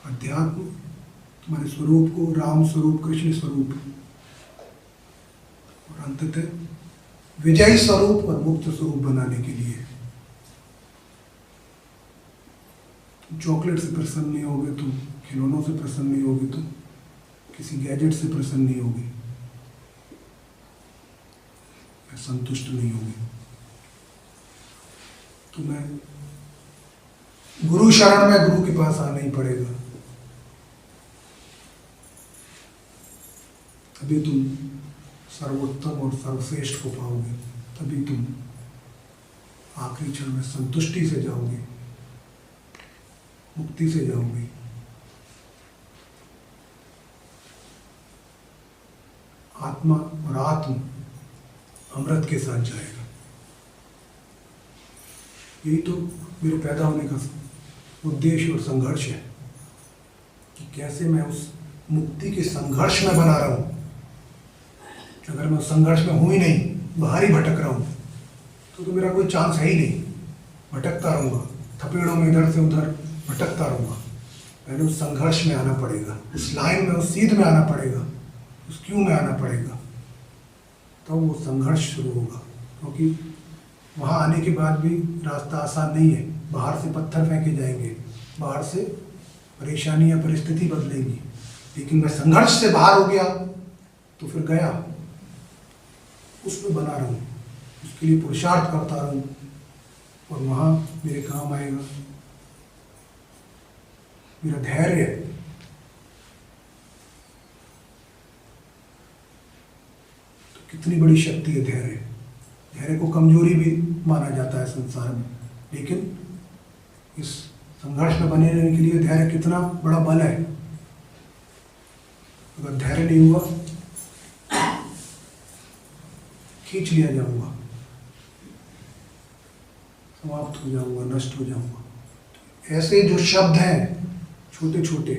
अध्यात्म तुम्हारे स्वरूप को राम स्वरूप, कृष्ण स्वरूप और अंततः विजयी स्वरूप और मुक्त स्वरूप बनाने के लिए। तुम चॉकलेट से प्रसन्न नहीं होगे, तुम खिलौनों से प्रसन्न नहीं होगे, तुम किसी गैजेट से प्रसन्न नहीं होगे, संतुष्ट नहीं होगी। तुम्हें गुरु शरण में गुरु के पास आना ही पड़ेगा, तभी तुम सर्वोत्तम और सर्वश्रेष्ठ को पाओगे, तभी तुम आखिरी क्षण में संतुष्टि से जाओगे, मुक्ति से जाओगे। आत्मा और आत्म अमृत के साथ जाएगा। यही तो मेरे पैदा होने का उद्देश्य और संघर्ष है कि कैसे मैं उस मुक्ति के संघर्ष में बना रहा हूं। अगर मैं उस संघर्ष में हूं ही नहीं, बाहर ही भटक रहा हूं, तो मेरा कोई चांस है ही नहीं। भटकता रहूंगा, थपेड़ों में इधर से उधर भटकता रहूंगा। मैंने उस संघर्ष में आना पड़ेगा, उस लाइन में, उस सीध में आना पड़ेगा, उस क्यों में आना पड़ेगा, तब वो संघर्ष शुरू होगा। क्योंकि वहाँ आने के बाद भी रास्ता आसान नहीं है। बाहर से पत्थर फेंके जाएंगे, बाहर से परेशानी या परिस्थिति बदलेंगी, लेकिन मैं संघर्ष से बाहर हो गया तो फिर गया, उसमें बना रहूं, उसके लिए पुरुषार्थ करता रहूं, और वहाँ मेरे काम आएगा मेरा धैर्य। तो कितनी बड़ी शक्ति है धैर्य। धैर्य को कमजोरी भी माना जाता है संसार में, लेकिन इस संघर्ष में बने रहने के लिए धैर्य कितना बड़ा बल है। अगर धैर्य नहीं हुआ, खींच लिया जाऊंगा, समाप्त हो जाऊंगा, नष्ट हो जाऊंगा। ऐसे जो शब्द हैं छोटे छोटे,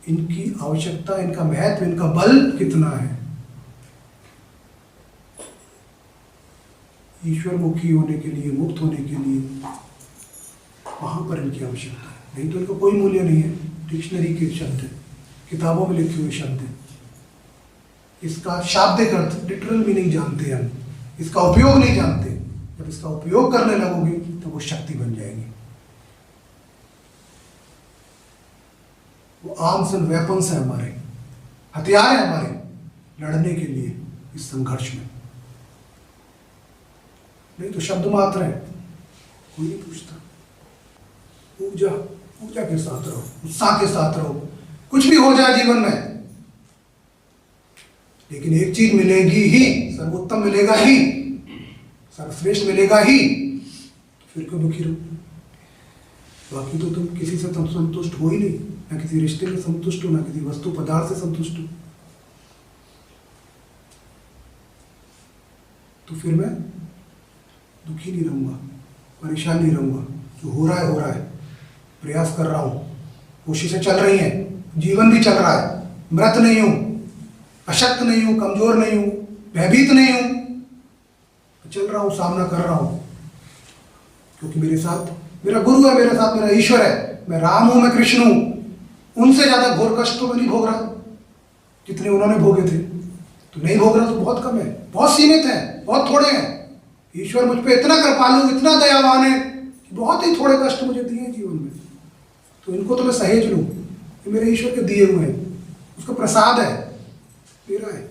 इनकी आवश्यकता, इनका महत्व, इनका बल कितना है। ईश्वर मुखी होने के लिए, मुक्त होने के लिए, वहां पर इनकी आवश्यकता है। नहीं तो इनका कोई मूल्य नहीं है। डिक्शनरी के शब्द है, किताबों में लिखे हुए शब्द है, इसका शाब्दिक अर्थ, लिटरल मीनिंग जानते हैं हम, इसका उपयोग नहीं जानते। जब इसका उपयोग करने लगोगे तो वो शक्ति बन जाएगी। वो आर्म्स एंड वेपन्स है हमारे, हथियार है हमारे लड़ने के लिए इस संघर्ष में। नहीं तो शब्द मात्र है, कोई नहीं पूछता। ऊर्जा, ऊर्जा के साथ रहो, उत्साह के साथ रहो। कुछ भी हो जाए जीवन में, लेकिन एक चीज मिलेगी ही, सर्वोत्तम मिलेगा ही, सर्वश्रेष्ठ मिलेगा ही। तो फिर क्यों दुखी रहो? बाकी तो तुम किसी से संतुष्ट हो ही नहीं, ना किसी रिश्ते में संतुष्ट हो, ना किसी वस्तु पदार्थ से संतुष्ट हो। तो फिर मैं दुखी नहीं रहूंगा, परेशान नहीं रहूंगा। जो हो रहा है हो रहा है, प्रयास कर रहा हूं, कोशिशें चल रही हैं, जीवन भी चल रहा है। मृत नहीं हूं, अशक्त नहीं हूं, कमजोर नहीं हूं, भयभीत नहीं हूं, चल रहा हूं, सामना कर रहा हूं। क्योंकि मेरे साथ मेरा गुरु है, मेरे साथ मेरा ईश्वर है। मैं राम हूं, मैं कृष्ण हूं। उनसे ज्यादा घोर कष्ट तो मैं नहीं भोग रहा जितने उन्होंने भोगे थे। तो नहीं भोग रहा तो बहुत कम है, बहुत सीमित है, बहुत थोड़े हैं। ईश्वर मुझ पे इतना कृपालु, इतना दयावान है कि बहुत ही थोड़े कष्ट मुझे दिए हैं जीवन में। तो इनको तो मैं सहेज लूं, ये मेरे ईश्वर के दिए हुए हैं, उसका प्रसाद है, मेरा है।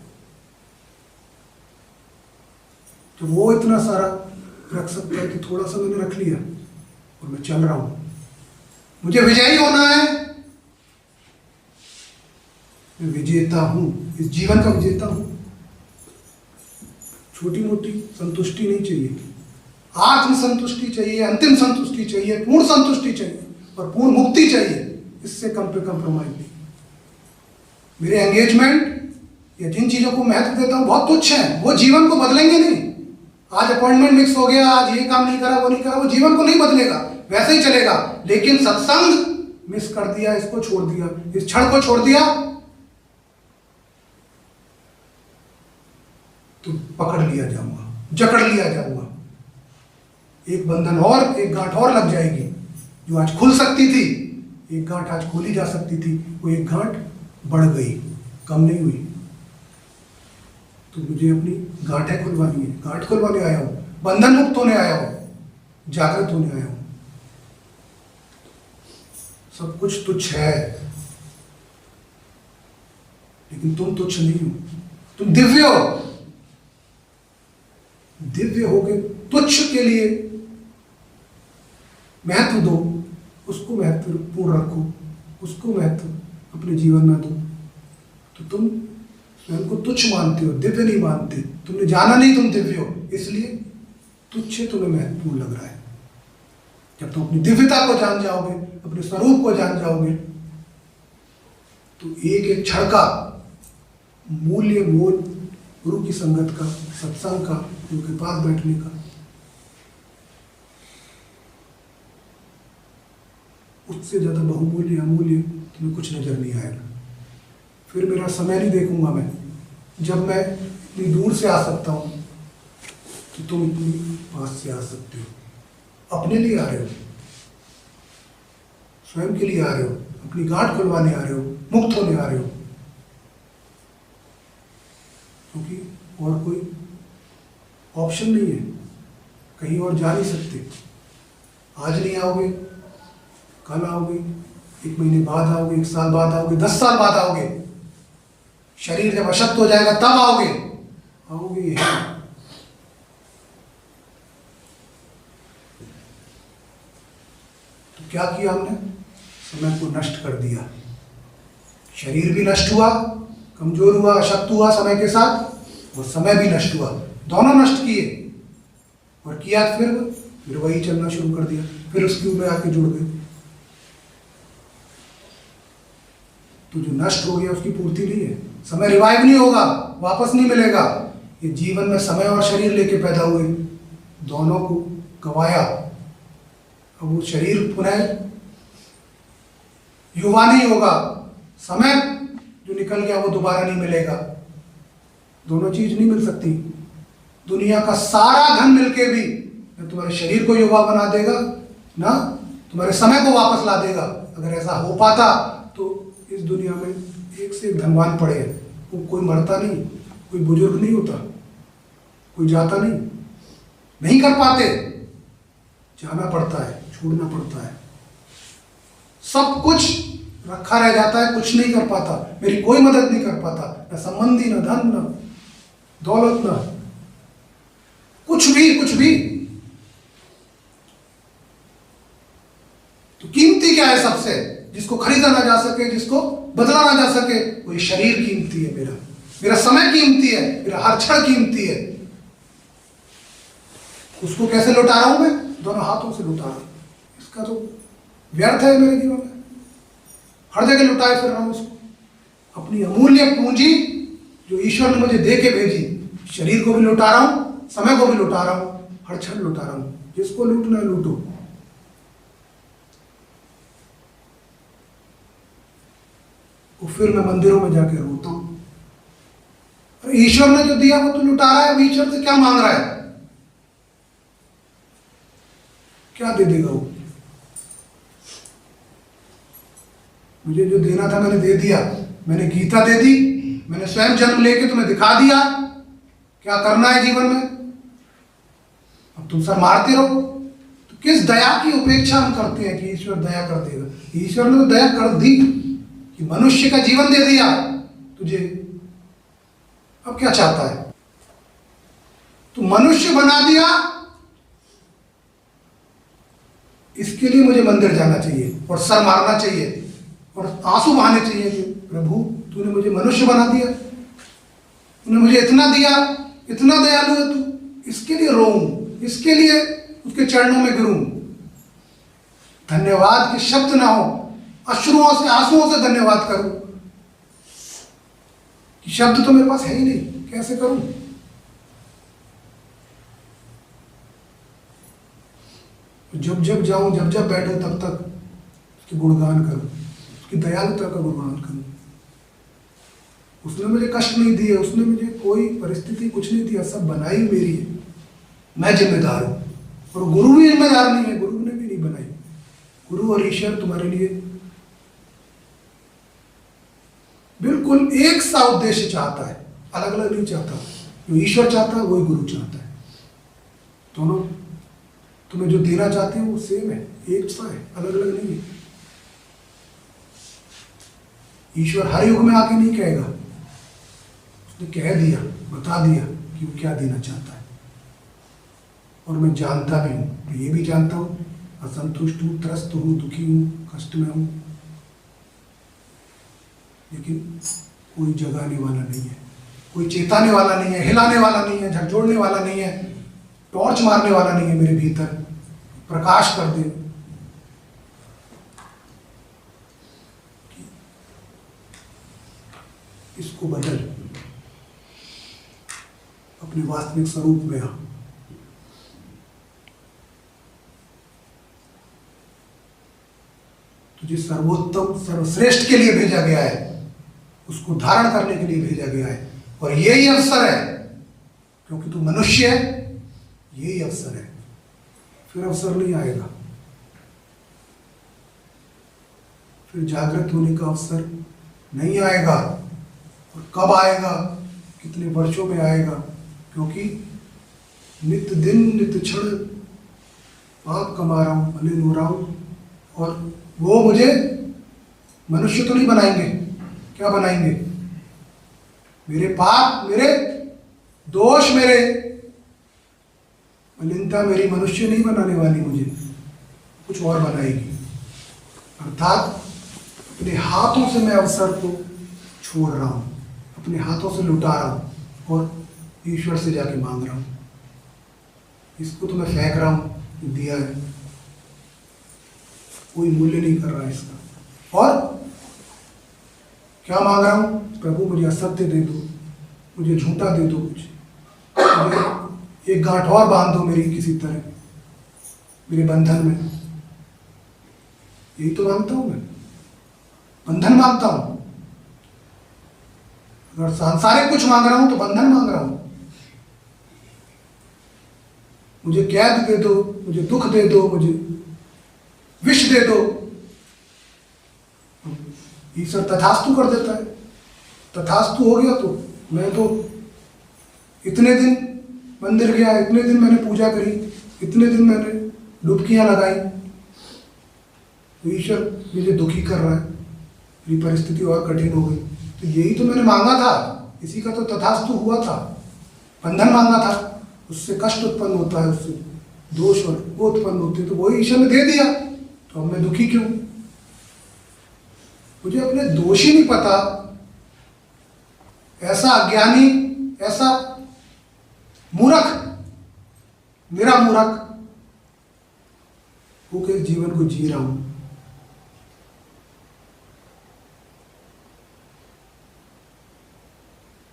तो वो इतना सारा रख सकता है कि थोड़ा सा मैंने रख लिया और मैं चल रहा हूं। मुझे विजयी होना है, मैं विजेता हूं, इस जीवन का विजेता हूं। छोटी मोटी संतुष्टि नहीं चाहिए, आत्म संतुष्टि चाहिए, अंतिम संतुष्टि चाहिए, पूर्ण संतुष्टि चाहिए और पूर्ण मुक्ति चाहिए। इससे कम पे कंप्रोमाइज नहीं। मेरे एंगेजमेंट या जिन चीजों को महत्व देता हूं बहुत तुच्छ है, वो जीवन को बदलेंगे नहीं। आज अपॉइंटमेंट मिक्स हो गया, आज ये काम नहीं करा, वो नहीं करा, वो जीवन को नहीं बदलेगा, वैसे ही चलेगा। लेकिन सत्संग मिस कर दिया, इसको छोड़ दिया, इस क्षण को छोड़ दिया, तो पकड़ लिया जाऊंगा, जकड़ लिया जाऊंगा। एक बंधन और, एक गांठ और लग जाएगी। जो आज खुल सकती थी, एक गांठ आज खोली जा सकती थी, वो एक गांठ बढ़ गई, कम नहीं हुई। तो मुझे अपनी गांठें खुलवानी है, गांठ खुलवाने आया हूँ, बंधन मुक्त होने आया हूँ, जागृत होने आया हूँ। सब कुछ तुच्छ है, लेकिन तुम तुच्छ नहीं हो, तुम दिव्य हो। दिव्य होके तुच्छ के लिए महत्व दो, उसको महत्वपूर्ण रखो, उसको महत्व अपने जीवन में दो। तो तुम स्वयं को तुच्छ मानते हो, दिव्य नहीं मानते। तुमने जाना नहीं तुम दिव्य हो, इसलिए तुच्छ तुम्हें महत्वपूर्ण लग रहा है। जब तुम अपनी दिव्यता को जान जाओगे, अपने स्वरूप को जान जाओगे, तो एक एक क्षण का मूल्य मोल गुरु की संगत का, सत्संग का, गुरु के पास बैठने का, उससे ज्यादा बहुमूल्य अमूल्य तुम्हें कुछ नजर नहीं आएगा। फिर मेरा समय नहीं देखूंगा मैं। जब मैं इतनी दूर से आ सकता हूं तो तुम इतनी पास से आ सकते हो। अपने लिए आ रहे हो, स्वयं के लिए आ रहे हो, अपनी गांठ खुलवाने आ रहे हो, मुक्त होने आ रहे हो, क्योंकि और कोई ऑप्शन नहीं है, कहीं और जा नहीं सकते। आज नहीं आओगे, कल आओगे, 1 महीने बाद आओगे, 1 साल बाद आओगे, 10 साल बाद आओगे। शरीर जब अशक्त हो जाएगा तब आओगे, आओगे यही। तो क्या किया हमने? समय को नष्ट कर दिया। शरीर भी नष्ट हुआ, कमजोर हुआ, अशक्त हुआ समय के साथ, और समय भी नष्ट हुआ, दोनों नष्ट किए। और किया फिर वही चलना शुरू कर दिया, फिर उसके ऊपर आके जुड़ गए। तो जो नष्ट हो गया उसकी पूर्ति नहीं है। समय रिवाइव नहीं होगा, वापस नहीं मिलेगा। ये जीवन में समय और शरीर लेके पैदा हुए, दोनों को गवाया। अब वो शरीर पुनः युवा नहीं होगा, समय जो निकल गया वो दोबारा नहीं मिलेगा। दोनों चीज नहीं मिल सकती। दुनिया का सारा धन मिलके भी न तुम्हारे शरीर को युवा बना देगा, ना तुम्हारे समय को वापस ला देगा। अगर ऐसा हो पाता तो इस दुनिया में एक से एक धनवान पड़े हैं, वो कोई मरता नहीं, कोई बुजुर्ग नहीं होता, कोई जाता नहीं। नहीं कर पाते, जाना पड़ता है, छोड़ना पड़ता है। सब कुछ रखा रह जाता है, कुछ नहीं कर पाता। मेरी कोई मदद नहीं कर पाता, न संबंधी, न धन, न दौलत, न कुछ भी, कुछ भी। तो कीमती क्या है सबसे, जिसको खरीदा ना जा सके, जिसको बदला ना जा सके? वही शरीर कीमती है। मेरा समय कीमती है, मेरा हर क्षण कीमती है। उसको कैसे लौटा रहा हूं मैं? दोनों हाथों से लौटा रहा हूं। इसका तो व्यर्थ है मेरे जीवन में, हर जगह लुटाए फिर रहा हूं उसको। अपनी अमूल्य पूंजी जो ईश्वर ने मुझे दे के भेजी, शरीर को भी लुटा रहा हूं, समय को भी लुटा रहा हूं, हर क्षण लुटा रहा हूं। जिसको लूटना है लूटो। और फिर मैं मंदिरों में जाके रोता हूं, अरे ईश्वर ने जो दिया वो तो लुटा रहा है, अब ईश्वर से क्या मांग रहा है? क्या दे देगा वो? मुझे जो देना था मैंने दे दिया। मैंने गीता दे दी, मैंने स्वयं जन्म लेके तुम्हें दिखा दिया क्या करना है जीवन में। अब तुम सर मारते रहो। तो किस दया की उपेक्षा हम करते हैं कि ईश्वर दया कर देगा? ईश्वर ने तो दया कर दी कि मनुष्य का जीवन दे दिया तुझे, अब क्या चाहता है? तो मनुष्य बना दिया, इसके लिए मुझे मंदिर जाना चाहिए और सर मारना चाहिए और आंसू बहाने चाहिए कि प्रभु तूने मुझे मनुष्य बना दिया, तूने मुझे इतना दिया, इतना दयालु है तू, इसके लिए रोऊं, इसके लिए उसके चरणों में गिरूं। धन्यवाद के शब्द ना हो, अश्रुओं से, आंसुओं से धन्यवाद करूं कि शब्द तो मेरे पास है ही नहीं, कैसे करूं? जब जब जाऊं, जब जब बैठूं, तब तक उसके गुणगान करूं, उसकी दयालुता का गुणगान करूं। उसने मुझे कष्ट नहीं दिए, उसने मुझे कोई परिस्थिति कुछ नहीं दिया, सब बनाई मेरी है, मैं जिम्मेदार हूं। और गुरु भी जिम्मेदार नहीं है, गुरु ने भी नहीं बनाई। गुरु और ईश्वर तुम्हारे लिए एक सा उद्देश्य चाहता है, अलग अलग नहीं चाहता। जो ईश्वर चाहता है वही गुरु चाहता है। दोनों तुम्हें जो देना चाहते हैं वो सेम है, एक सा है, अलग अलग नहीं है। ईश्वर हर युग में आके नहीं कहेगा, उसने कह दिया, बता दिया कि वो क्या देना चाहता है। और मैं जानता भी हूं, तो ये भी जानता हूं, असंतुष्ट हूं, त्रस्त हूं, दुखी हूं, कष्ट में हूं, लेकिन कोई जगाने वाला नहीं है, कोई चेताने वाला नहीं है, हिलाने वाला नहीं है, झकझोड़ने वाला नहीं है, टॉर्च मारने वाला नहीं है मेरे भीतर, प्रकाश कर दे। इसको बदल, अपने वास्तविक स्वरूप में आ। तुझे सर्वोत्तम सर्वश्रेष्ठ के लिए भेजा गया है, उसको धारण करने के लिए भेजा गया है। और यही अवसर है, क्योंकि तू मनुष्य है, यही अवसर है, फिर अवसर नहीं आएगा। फिर जागृत होने का अवसर नहीं आएगा। और कब आएगा, कितने वर्षों में आएगा, क्योंकि नित्य दिन नित्य क्षण पाप कमा रहा हूं, मलिन हो रहा हूं, और वो मुझे मनुष्य तो नहीं बनाएंगे। क्या बनाएंगे? मेरे पाप, मेरे दोष, मेरे मलिनता मेरी मनुष्य नहीं बनाने वाली, मुझे कुछ और बनाएगी। अर्थात अपने हाथों से मैं अवसर को छोड़ रहा हूं, अपने हाथों से लुटा रहा हूं और ईश्वर से जाके मांग रहा हूं। इसको तो मैं फेंक रहा हूं, दिया है, कोई मूल्य नहीं कर रहा है इसका। और क्या मांग रहा हूं? प्रभु मुझे असत्य दे दो, मुझे झूठा दे दो, मुझे एक गांठ और बांध दो मेरी किसी तरह, मेरे बंधन में। यही तो मांगता हूं मैं, बंधन मांगता हूं। अगर सांसारिक कुछ मांग रहा हूं तो बंधन मांग रहा हूं। मुझे कैद दे दो, मुझे दुख दे दो, मुझे विष दे दो। ईश्वर तथास्तु कर देता है। तथास्तु हो गया तो मैं तो इतने दिन मंदिर गया, इतने दिन मैंने पूजा करी, इतने दिन मैंने डुबकियां लगाई, तो ईश्वर मुझे दुखी कर रहा है, मेरी परिस्थिति और कठिन हो गई। तो यही तो मैंने मांगा था, इसी का तो तथास्तु हुआ था। बंधन मांगा था, उससे कष्ट उत्पन्न होता है, उससे दोष और वो उत्पन्न होते हैं, तो वही ईश्वर ने दे दिया, तो अब मैं दुखी क्यों? मुझे अपने दोष ही नहीं पता। ऐसा अज्ञानी, ऐसा मूर्ख, मेरा मूर्ख होकर जीवन को जी रहा हूं।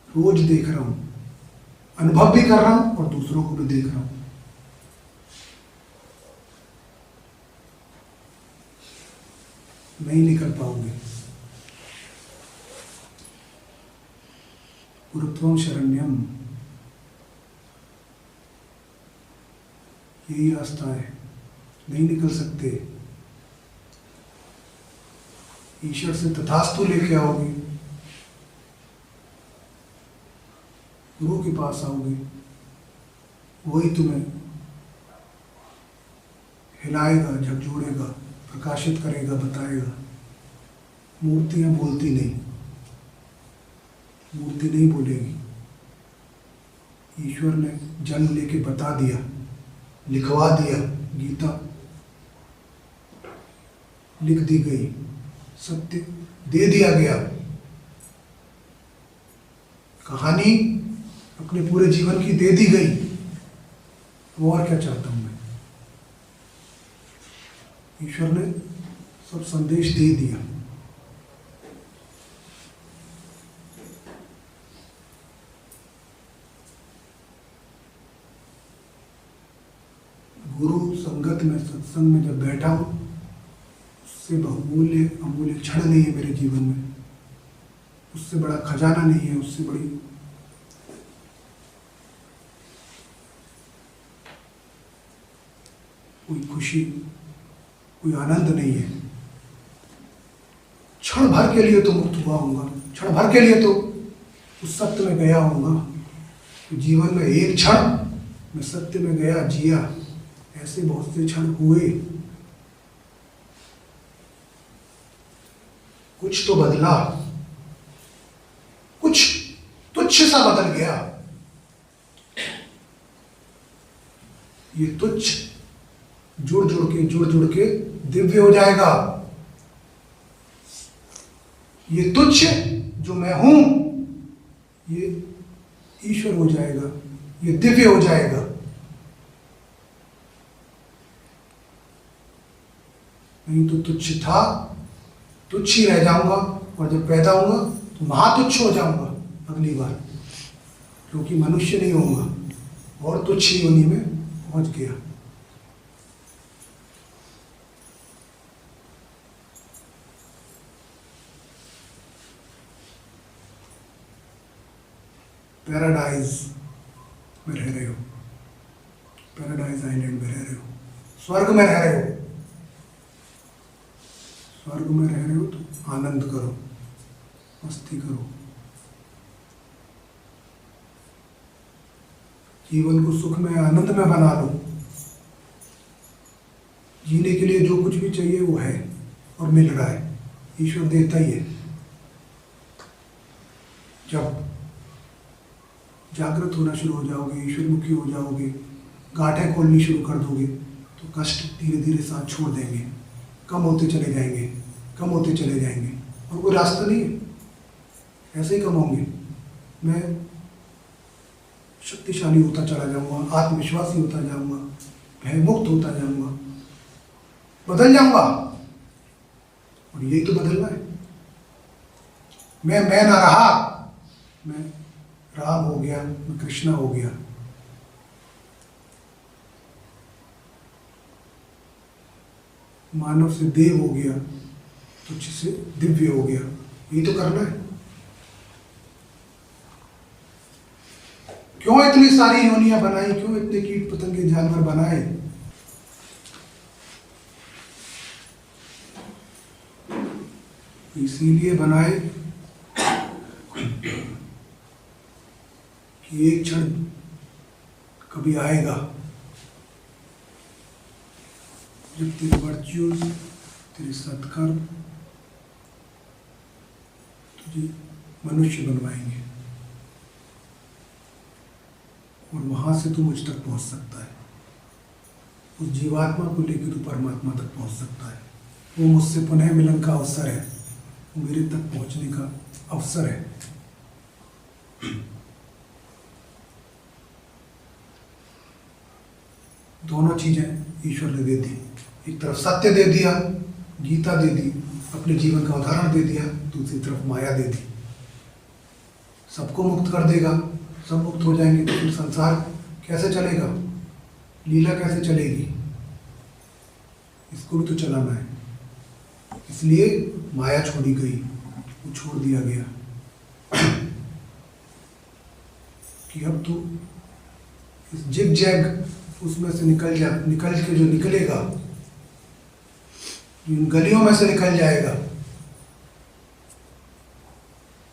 रोज देख रहा हूं, अनुभव भी कर रहा हूं और दूसरों को भी देख रहा हूं। नहीं निकल पाओगे। गुरुत्वम शरण्यम, यही रास्ता है, नहीं निकल सकते। ईश्वर से तथास्तु लेके आओगे, गुरु के पास आओगे, वही तुम्हें हिलाएगा, झकझोड़ेगा, प्रकाशित करेगा, बताएगा। मूर्तियां बोलती नहीं, मूर्ति नहीं बोलेगी। ईश्वर ने जन्म लेके बता दिया, लिखवा दिया, गीता लिख दी गई, सत्य दे दिया गया। कहानी अपने पूरे जीवन की दे दी गई। और क्या चाहता हूं मैं? ईश्वर ने सब संदेश दे दिया। गुरु संगत में, सत्संग में जब बैठा हूं, उससे बहुमूल्य अमूल्य क्षण नहीं है मेरे जीवन में, उससे बड़ा खजाना नहीं है, उससे बड़ी कोई खुशी, कोई आनंद नहीं है। क्षण भर के लिए तो मुक्त हुआ होगा, क्षण भर के लिए तो उस सत्य में गया होऊंगा कि जीवन में एक क्षण मैं सत्य में गया, जिया। ऐसे बहुत से क्षण हुए, कुछ तो बदला, कुछ तुच्छ सा बदल गया। ये तुच्छ जुड़ जुड़ के दिव्य हो जाएगा। ये तुच्छ जो मैं हूं, ये ईश्वर हो जाएगा, ये दिव्य हो जाएगा। नहीं तो तुच्छ था, तुच्छ ही रह जाऊंगा, और जब पैदा होऊंगा तो महातुच्छ हो जाऊंगा अगली बार, क्योंकि मनुष्य नहीं होऊंगा और तुच्छ ही होने में पहुंच गया। पैराडाइज में रह रहे हो, पैराडाइज आइलैंड में रह रहे हो, स्वर्ग में रह रहे हो। स्वर्ग में रह रहे हो तो आनंद करो, मस्ती करो, जीवन को सुख में, आनंद में बना लो। जीने के लिए जो कुछ भी चाहिए वो है और मिल रहा है, ईश्वर देता ही है। जब जागृत होना शुरू हो जाओगे, ईश्वरमुखी हो जाओगे, गांठें खोलनी शुरू कर दोगे, तो कष्ट धीरे धीरे साथ छोड़ देंगे, कम होते चले जाएंगे, कम होते चले जाएंगे। और कोई रास्ता नहीं है, ऐसे ही कम होंगे। मैं शक्तिशाली होता चला जाऊंगा, आत्मविश्वासी होता जाऊंगा, भयमुक्त होता जाऊंगा, बदल जाऊंगा। और यही तो बदलना है। मैं ना रहा, मैं राम हो गया, मैं कृष्णा हो गया। मानव से देव हो गया, तुच्छ से दिव्य हो गया। यही तो करना है। क्यों इतनी सारी योनियां बनाई, क्यों इतने कीट पतंगे जानवर बनाए? इसीलिए बनाए कि एक क्षण कभी आएगा जब तेरे वर्च्यूज, तेरे सत्कर्म तुझे मनुष्य बनवाएंगे, और वहां से तू मुझ तक पहुंच सकता है। उस जीवात्मा को लेकर तू परमात्मा तक पहुंच सकता है। वो मुझसे पुनः मिलन का अवसर है, वो मेरे तक पहुंचने का अवसर है। दोनों चीजें ईश्वर ने दे दी। एक तरफ सत्य दे दिया, गीता दे दी, अपने जीवन का उदाहरण दे दिया, दूसरी तरफ माया दे दी। सबको मुक्त कर देगा, सब मुक्त हो जाएंगे तो फिर संसार कैसे चलेगा, लीला कैसे चलेगी? इसको भी तो चलाना है। इसलिए माया छोड़ी गई, वो छोड़ दिया गया कि अब तू इस जिग जैग उसमें से निकल के जो निकलेगा, जो इन गलियों में से निकल जाएगा,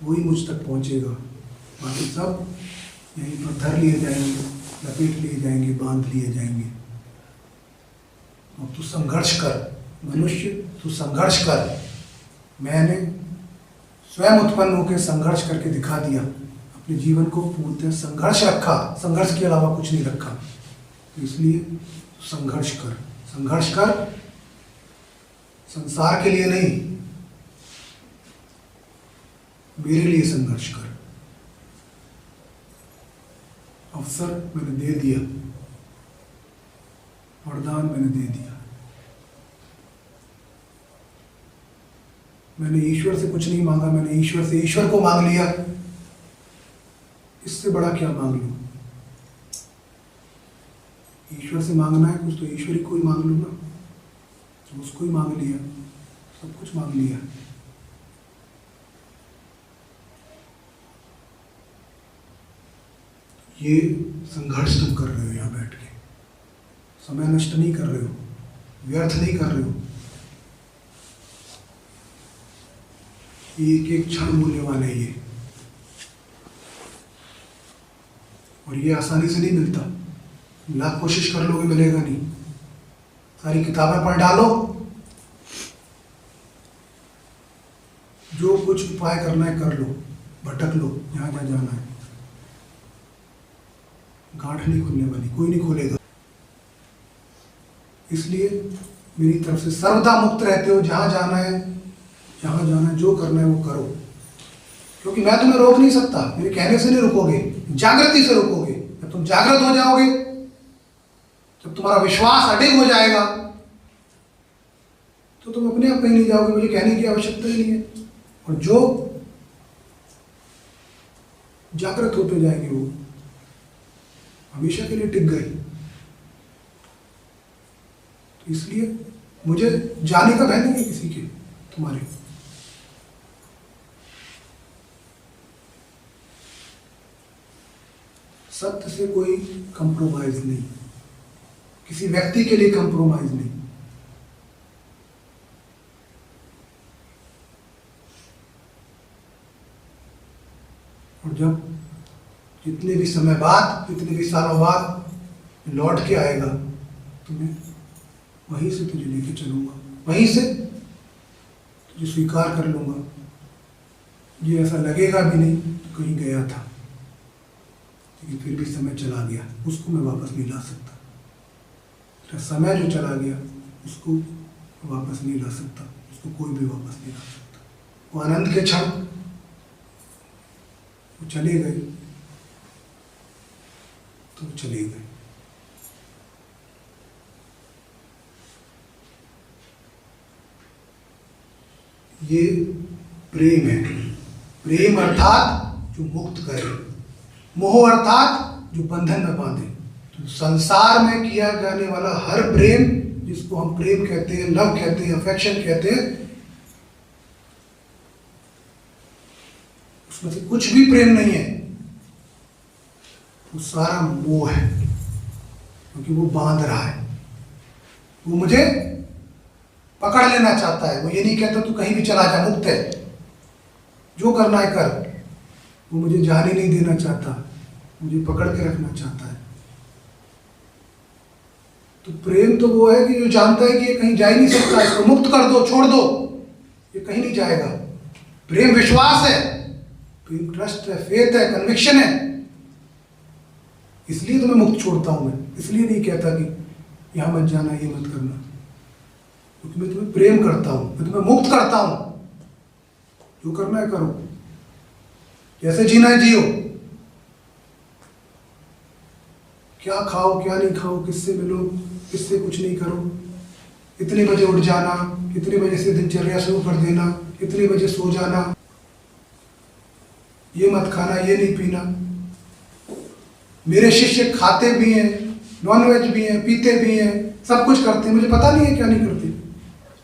वही मुझ तक पहुंचेगा। बाकी सब यहीं पर धर लिए जाएंगे, लपेट लिए जाएंगे, बांध लिए जाएंगे। अब तू संघर्ष कर मनुष्य, तू संघर्ष कर। मैंने स्वयं उत्पन्न होकर संघर्ष करके दिखा दिया, अपने जीवन को पूर्णतः संघर्ष रखा, संघर्ष के अलावा कुछ नहीं रखा। तो इसलिए संघर्ष कर, संघर्ष कर, संसार के लिए नहीं, मेरे लिए संघर्ष कर। अवसर मैंने दे दिया, वरदान मैंने दे दिया। मैंने ईश्वर से कुछ नहीं मांगा, मैंने ईश्वर से ईश्वर को मांग लिया। इससे बड़ा क्या मांग लूं? ईश्वर से मांगना है कुछ तो ईश्वर ही को ही मांग लूं ना। तो उसको ही मांग लिया, सब कुछ मांग लिया। ये संघर्ष तुम कर रहे हो यहाँ बैठ के, समय नष्ट नहीं कर रहे हो, व्यर्थ नहीं कर रहे हो। कि एक एक क्षण मूल्यवान है ये, और ये आसानी से नहीं मिलता। लाख कोशिश कर लोगे मिलेगा नहीं। सारी किताबें पढ़ डालो, जो कुछ उपाय करना है कर लो, भटक लो जहां जहां जाना है, गांठ नहीं खुलने वाली, कोई नहीं खोलेगा। इसलिए मेरी तरफ से सर्वदा मुक्त रहते हो। जहां जाना है, जहां जाना है, जो करना है वो करो, क्योंकि मैं तुम्हें रोक नहीं सकता। मेरे कहने से नहीं रुकोगे, जागृति से रुकोगे। जब तुम जागृत हो जाओगे, जब तुम्हारा विश्वास अडिग हो जाएगा, तो तुम अपने आप कहीं नहीं जाओगे, मुझे कहने की आवश्यकता ही नहीं है। और जो जागृत होते जाएंगे वो हमेशा के लिए टिक गए। तो इसलिए मुझे जाने का भय नहीं है किसी के, तुम्हारे। सत्य से कोई कंप्रोमाइज नहीं, किसी व्यक्ति के लिए कंप्रोमाइज नहीं। और जब जितने भी समय बाद, जितने भी सालों बाद लौट के आएगा, तुम्हें वहीं से तुझे लेके चलूंगा, वहीं से तुझे स्वीकार कर लूंगा। ये ऐसा लगेगा भी नहीं तो कहीं गया था, लेकिन फिर भी समय चला गया, उसको मैं वापस नहीं ला सकता। समय जो चला गया उसको वापस नहीं ला सकता, उसको कोई भी वापस नहीं ला सकता। वो आनंद के क्षण वो चले गए तो चले गए। ये प्रेम है। प्रेम अर्थात जो मुक्त करे, मोह अर्थात जो बंधन में बांधे। तो संसार में किया जाने वाला हर प्रेम, जिसको हम प्रेम कहते हैं, लव कहते हैं, अफेक्शन कहते हैं, उसमें से कुछ भी प्रेम नहीं है, वो सारा मोह है। क्योंकि वो बांध रहा है, वो मुझे पकड़ लेना चाहता है। वो ये नहीं कहता तू कहीं भी चला जा, मुक्त है, जो करना है कर। वो मुझे जाने नहीं देना चाहता, मुझे पकड़ के रखना चाहता है। तो प्रेम तो वो है कि जो जानता है कि ये कहीं जा ही नहीं सकता, इसको मुक्त कर दो, छोड़ दो, ये कहीं नहीं जाएगा। प्रेम विश्वास है, प्रेम ट्रस्ट है, फेथ है, कन्विक्शन है। इसलिए तुम्हें मुक्त छोड़ता हूं मैं, इसलिए नहीं कहता कि यहां मत जाना, ये मत करना, क्योंकि मैं तुम्हें प्रेम करता हूं, मैं तुम्हें मुक्त करता हूं। जो करना है करो, जैसे जीना है जियो, क्या खाओ क्या नहीं खाओ, किससे मिलो किससे कुछ नहीं करो। इतने बजे उठ जाना, इतने बजे से दिनचर्या शुरू कर देना, इतने बजे सो जाना, ये मत खाना, ये नहीं पीना। मेरे शिष्य खाते भी हैं, नॉनवेज भी हैं, पीते भी हैं, सब कुछ करते हैं, मुझे पता नहीं है क्या नहीं करते,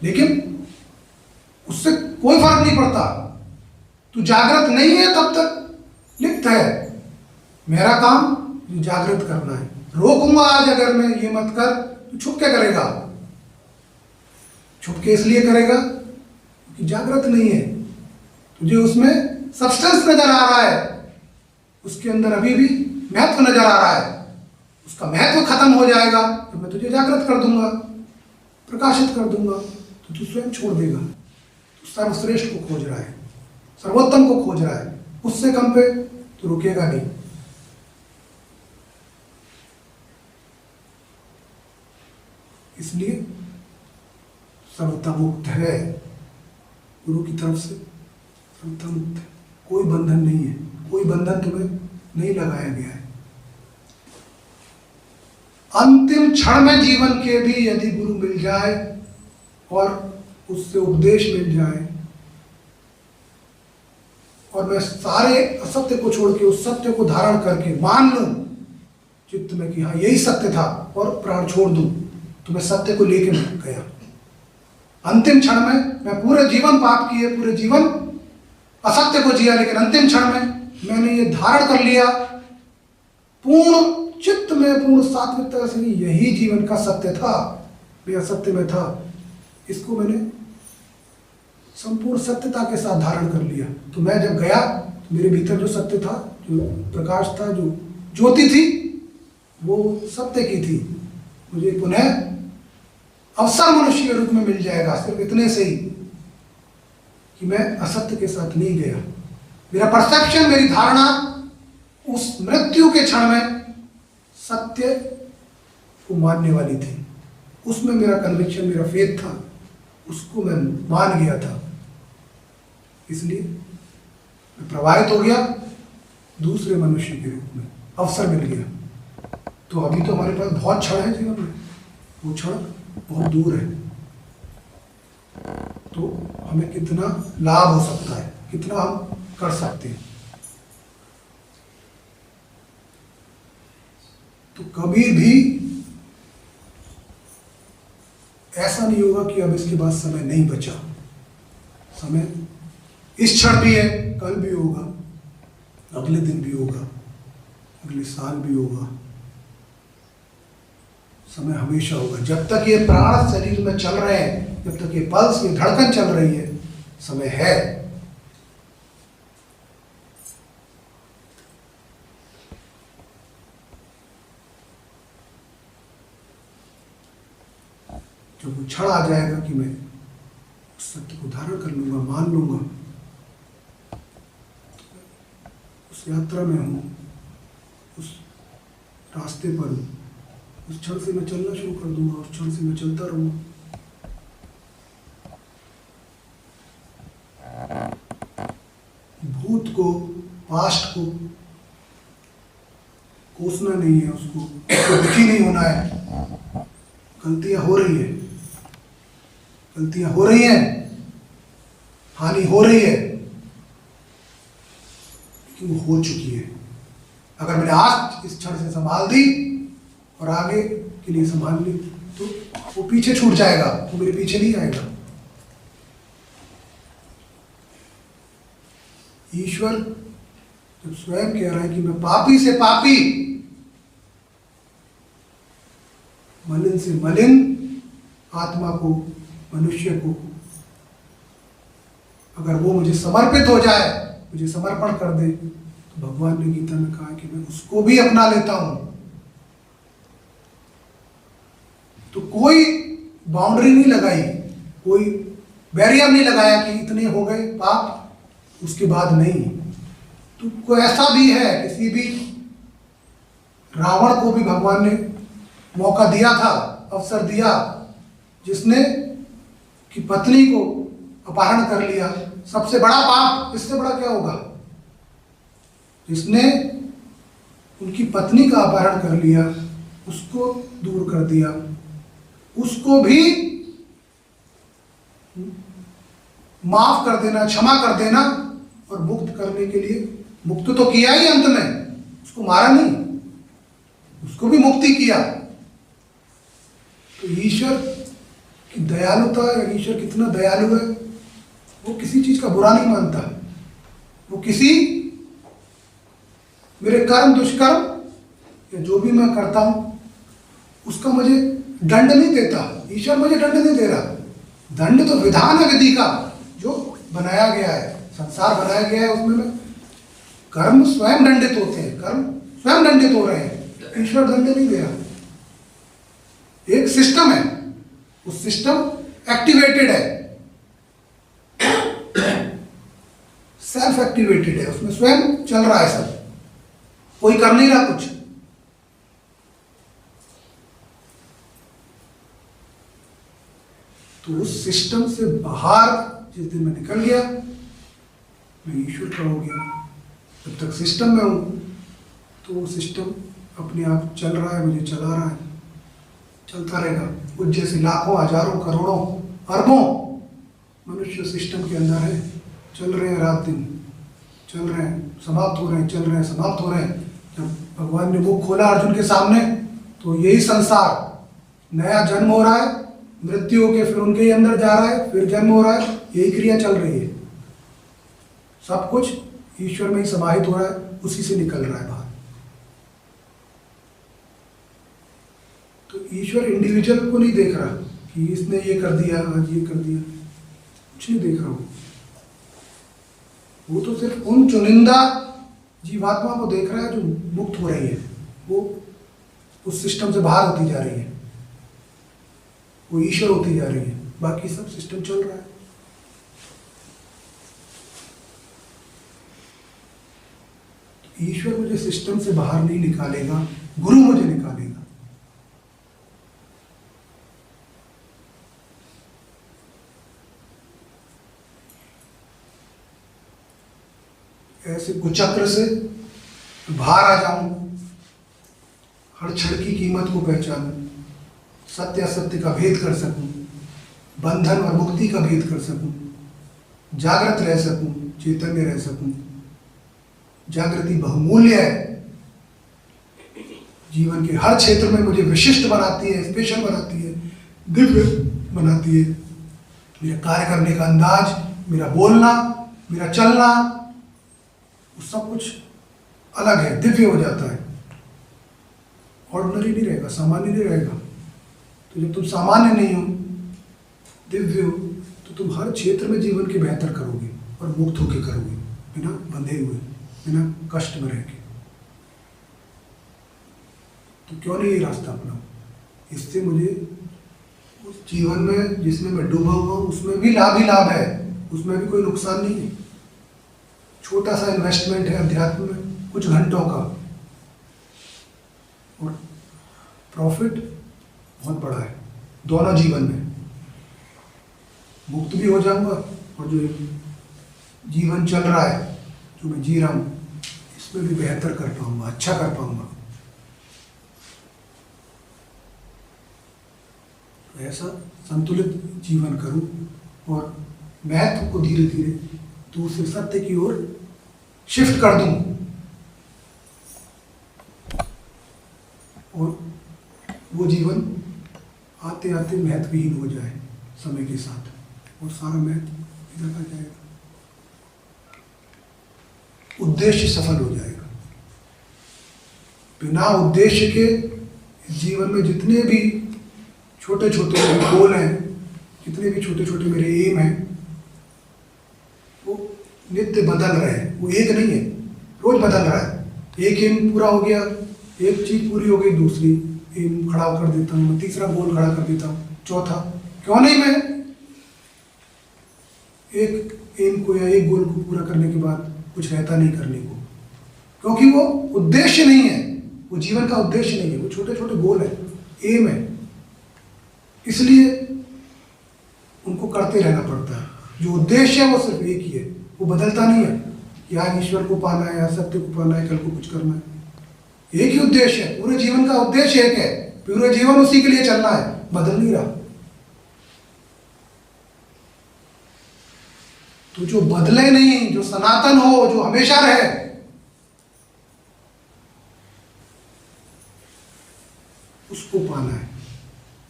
लेकिन उससे कोई फर्क नहीं पड़ता। तू जागृत नहीं है तब तक लिप्त है। मेरा काम जागृत करना है। रोकूंगा आज अगर मैं, ये मत कर, तो छुप के करेगा। छुप के इसलिए करेगा क्योंकि जागृत नहीं है। तुझे उसमें सब्सटेंस नजर आ रहा है, उसके अंदर अभी भी महत्व नजर आ रहा है। उसका महत्व खत्म हो जाएगा तो मैं तुझे जागृत कर दूंगा, प्रकाशित कर दूंगा, तो तू स्वयं छोड़ देगा। तू सर्वश्रेष्ठ को खोज रहा है, सर्वोत्तम को खोज रहा है, उससे कम पे तो रुकेगा नहीं। इसलिए सर्वथा मुक्त है, गुरु की तरफ से सर्वथा मुक्त है। कोई बंधन नहीं है, कोई बंधन तुम्हें नहीं लगाया गया है। अंतिम क्षण में जीवन के भी यदि गुरु मिल जाए और उससे उपदेश मिल जाए, और मैं सारे असत्य को छोड़ के उस सत्य को धारण करके मान लूं चित्त में कि हाँ यही सत्य था, और प्राण छोड़ दूं, तो मैं सत्य को लेके गया। अंतिम क्षण में मैं पूरे जीवन पाप किए, पूरे जीवन असत्य को जिया, लेकिन अंतिम क्षण में मैंने ये धारण कर लिया पूर्ण चित्त में, पूर्ण सात्विकता से, यही जीवन का सत्य था, मैं असत्य में था। इसको मैंने संपूर्ण सत्यता के साथ धारण कर लिया। तो मैं जब गया तो मेरे भीतर जो सत्य था, जो प्रकाश था, जो ज्योति थी, वो सत्य की थी। मुझे पुनः अवसर मनुष्य के रूप में मिल जाएगा, सिर्फ इतने से ही कि मैं असत्य के साथ नहीं गया। मेरा परसेप्शन, मेरी धारणा उस मृत्यु के क्षण में सत्य को मानने वाली थी। उसमें मेरा कन्विक्शन, मेरा फेथ था, उसको मैं मान गया था। इसलिए मैं प्रभावित हो गया दूसरे मनुष्य के रूप में, अवसर मिल गया। तो अभी तो हमारे पास बहुत क्षण है जीवन में, वो क्षण बहुत दूर है। तो हमें कितना लाभ हो सकता है, कितना हम कर सकते हैं। तो कभी भी ऐसा नहीं होगा कि अब इसके बाद समय नहीं बचा। समय इस क्षण भी है, कल भी होगा, अगले दिन भी होगा, अगले साल भी होगा। समय हमेशा होगा। जब तक ये प्राण शरीर में चल रहे हैं, जब तक ये पल्स, ये धड़कन चल रही है, समय है। जब वो क्षण आ जाएगा कि मैं उस सत्य को धारण कर लूंगा, मान लूंगा, उस यात्रा में हूं, उस रास्ते पर हूं, उस क्षण से मैं चलना शुरू कर दूंगा, उस क्षण से मैं चलता रहूंगा। भूत को, पास्ट को कोसना नहीं है, उसको दुखी नहीं होना है। गलतियां हो रही है, गलतियां हो रही हैं, हानि हो रही है, लेकिन वो हो चुकी है। अगर मैंने आज इस क्षण से संभाल दी और आगे के लिए संभाल ली, तो वो पीछे छूट जाएगा, वो मेरे पीछे नहीं आएगा। ईश्वर जब स्वयं कह रहा है कि मैं पापी से पापी, मलिन से मलिन आत्मा को, मनुष्य को, अगर वो मुझे समर्पित हो जाए, मुझे समर्पण कर दे, तो भगवान ने गीता में कहा कि मैं उसको भी अपना लेता हूं। तो कोई बाउंड्री नहीं लगाई, कोई बैरियर नहीं लगाया कि इतने हो गए पाप, उसके बाद नहीं। तो कोई ऐसा भी है, किसी भी रावण को भी भगवान ने मौका दिया था, अवसर दिया, जिसने कि पत्नी को अपहरण कर लिया। सबसे बड़ा पाप, इससे बड़ा क्या होगा? जिसने उनकी पत्नी का अपहरण कर लिया, उसको दूर कर दिया, उसको भी माफ कर देना, क्षमा कर देना और मुक्त करने के लिए, मुक्त तो किया ही अंत में, उसको मारा नहीं, उसको भी मुक्ति किया। तो ईश्वर की दयालुता, या ईश्वर कितना दयालु है, वो किसी चीज का बुरा नहीं मानता। वो किसी मेरे कर्म, दुष्कर्म या जो भी मैं करता हूं, उसका मुझे दंड नहीं देता। ईश्वर मुझे दंड नहीं दे रहा। दंड तो विधान है, विधि का जो बनाया गया है, संसार बनाया गया है, उसमें मैं कर्म स्वयं दंडित होते हैं, कर्म स्वयं दंडित हो रहे हैं, ईश्वर दंड नहीं दे रहा। एक सिस्टम है, उस सिस्टम एक्टिवेटेड है, सेल्फ एक्टिवेटेड है, उसमें स्वयं चल रहा है सब, कोई कर नहीं रहा कुछ। तो उस सिस्टम से बाहर जिस दिन मैं निकल गया, मैं ईश्वर का हो गया। जब तक सिस्टम में हूं, तो वो सिस्टम अपने आप चल रहा है, मुझे चला रहा है, चलता रहेगा। कुछ जैसे लाखों, हजारों, करोड़ों, अरबों मनुष्य सिस्टम के अंदर है, चल रहे हैं, रात दिन चल रहे हैं, समाप्त हो रहे हैं, चल रहे हैं, समाप्त हो रहे हैं। जब भगवान ने मुख खोला अर्जुन के सामने, तो यही संसार, नया जन्म हो रहा है, मृत्यु होके फिर उनके ही अंदर जा रहा है, फिर जन्म हो रहा है, यही क्रिया चल रही है। सब कुछ ईश्वर में ही समाहित हो रहा है, उसी से निकल रहा है बाहर। तो ईश्वर इंडिविजुअल को नहीं देख रहा कि इसने ये कर दिया, आज ये कर दिया। कुछ नहीं देख रहा हूँ। वो तो सिर्फ उन चुनिंदा जीवात्मा को देख रहा है जो मुक्त हो रही है, वो उस सिस्टम से बाहर होती जा रही है, वो ईश्वर होती जा रही है, बाकी सब सिस्टम चल रहा है। ईश्वर मुझे सिस्टम से बाहर नहीं निकालेगा, गुरु मुझे निकालेगा। ऐसे कुचक्र से बाहर आ जाऊं, हर क्षण की कीमत को पहचानूं, सत्य असत्य का भेद कर सकूं, बंधन और मुक्ति का भेद कर सकूं, जागृत रह सकूं, चैतन्य रह सकूं। जागृति बहुमूल्य है, जीवन के हर क्षेत्र में मुझे विशिष्ट बनाती है, स्पेशल बनाती है, दिव्य बनाती है। मेरा कार्य करने का अंदाज, मेरा बोलना, मेरा चलना, वो सब कुछ अलग है, दिव्य हो जाता है। ऑर्डिनरी नहीं रहेगा, सामान्य नहीं रहेगा। तो जब तुम सामान्य नहीं हो, दिव्य हो, तो तुम हर क्षेत्र में जीवन के बेहतर करोगे और मुक्त होकर करोगे, बिना बंधे हुए, बिना कष्ट में रह के। तो क्यों नहीं ये रास्ता अपनाऊं? इससे मुझे उस जीवन में जिसमें मैं डूबा हुआ हूं, उसमें भी लाभ ही लाभ है, उसमें भी कोई नुकसान नहीं है। छोटा सा इन्वेस्टमेंट है अध्यात्म में, कुछ घंटों का, और प्रॉफिट बहुत बड़ा है दोनों जीवन में। मुक्त भी हो जाऊंगा और जो जीवन चल रहा है, जो मैं जी रहा हूं, इसमें भी बेहतर कर पाऊंगा, अच्छा कर पाऊंगा। ऐसा संतुलित जीवन करूं और महत्व को धीरे धीरे दूसरे सत्य की ओर शिफ्ट कर दूं, और वो जीवन आते आते महत्वहीन हो जाए समय के साथ, और सारा महत्व इधर आ जाएगा, उद्देश्य सफल हो जाएगा। बिना उद्देश्य के जीवन में जितने भी छोटे छोटे मेरे गोल हैं, जितने भी छोटे छोटे मेरे एम हैं, वो नित्य बदल रहे हैं, वो एक नहीं है, रोज बदल रहा है। एक एम पूरा हो गया, एक चीज पूरी हो गई, दूसरी एम खड़ा कर देता हूँ, मैं तीसरा गोल खड़ा कर देता हूँ, चौथा। क्यों नहीं? मैं एक एम को या एक गोल को पूरा करने के बाद कुछ रहता नहीं करने को, क्योंकि वो उद्देश्य नहीं है, वो जीवन का उद्देश्य नहीं है, वो छोटे छोटे गोल है, एम है। इसलिए उनको करते रहना पड़ता है। जो उद्देश्य है वो सिर्फ एक ही है, वो बदलता नहीं है कि आज ईश्वर को पाना है, आज सत्य को पाना है, कल को कुछ करना है। एक ही उद्देश्य है, पूरे जीवन का उद्देश्य एक है, पूरे जीवन उसी के लिए चलना है, बदल नहीं रहा। तो जो बदले नहीं, जो सनातन हो, जो हमेशा रहे, उसको पाना है।